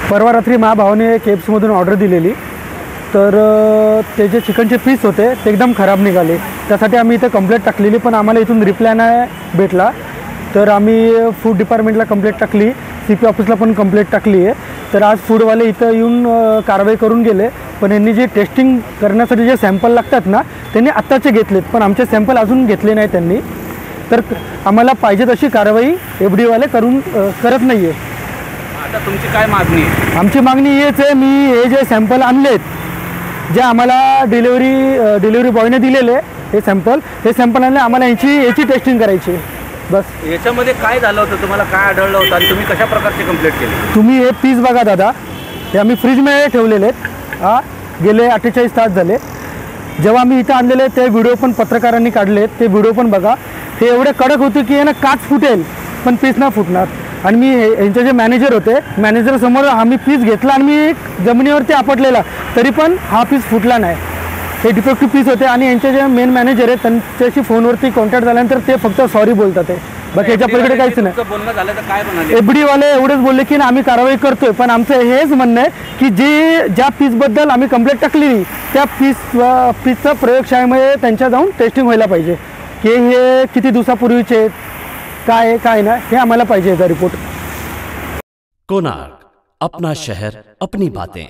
परवा रात्री माझ्या भावाने KFCमधून ऑर्डर दिलेली, तर ते जे चिकनचे पीस होते ते एकदम खराब निघाले. त्यासाठी आम्ही इथं कंप्लेंट टाकलेली, पण आम्हाला इथून रिप्लाय नाही भेटला. तर आम्ही फूड डिपार्टमेंटला कंप्लेंट टाकली, CP ऑफिसला पण कंप्लेंट टाकली आहे. तर आज फूडवाले इथं येऊन कारवाई करून गेले, पण यांनी जे टेस्टिंग करण्यासाठी जे सॅम्पल लागतात ना त्यांनी आत्ताचे घेतलेत, पण आमचे सॅम्पल अजून घेतले नाही त्यांनी. तर आम्हाला पाहिजे तशी कारवाई FD वाले करत नाही आहे. आता तुमची काय मागणी आहे? आमची मागणी हेच आहे, मी हे जे सॅम्पल आणलेत, जे आम्हाला डिलिव्हरी बॉयने दिलेले हे सॅम्पल आणले, आम्हाला याची टेस्टिंग करायची आहे बस. याच्यामध्ये काय झालं होतं, तुम्हाला काय आढळलं होतं आणि तुम्ही कशा प्रकारची कंप्लेंट केली? तुम्ही हे पीस बघा दादा, हे आम्ही फ्रीजमध्ये ठेवलेले आहेत. गेले 48 तास झाले. जेव्हा आम्ही इथं आणलेले ते व्हिडिओ पण पत्रकारांनी काढलेत, ते व्हिडिओ पण बघा. हे एवढे कडक होते की ना काच फुटेल पण पीस नाही फुटणार. आणि मी यांचे जे मॅनेजर होते, मॅनेजरसमोर आम्ही पीस घेतला आणि मी जमिनीवरती आपटलेला, तरी पण हा पीस फुटला नाही. हे डिफेक्टिव्ह पीस होते. आणि यांचे जे मेन मॅनेजर आहेत त्यांच्याशी फोनवरती कॉन्टॅक्ट झाल्यानंतर ते फक्त सॉरी बोलतात आहे, बाकी याच्या पलीकडे काहीच नाही. बोलणं झालं तर काय म्हणाले? FD वाले एवढंच बोलले की आम्ही कारवाई करतोय, पण आमचं हेच म्हणणं आहे की ज्या पीसबद्दल आम्ही कंप्लेंट टाकली त्या पीसचा प्रयोगशाळेमध्ये त्यांच्या जाऊन टेस्टिंग व्हायला पाहिजे की हे किती दिवसापूर्वीचे काय ना हे आम्हाला पाहिजे याचा रिपोर्ट. कोणार्क, अपना शहर अपनी बातें.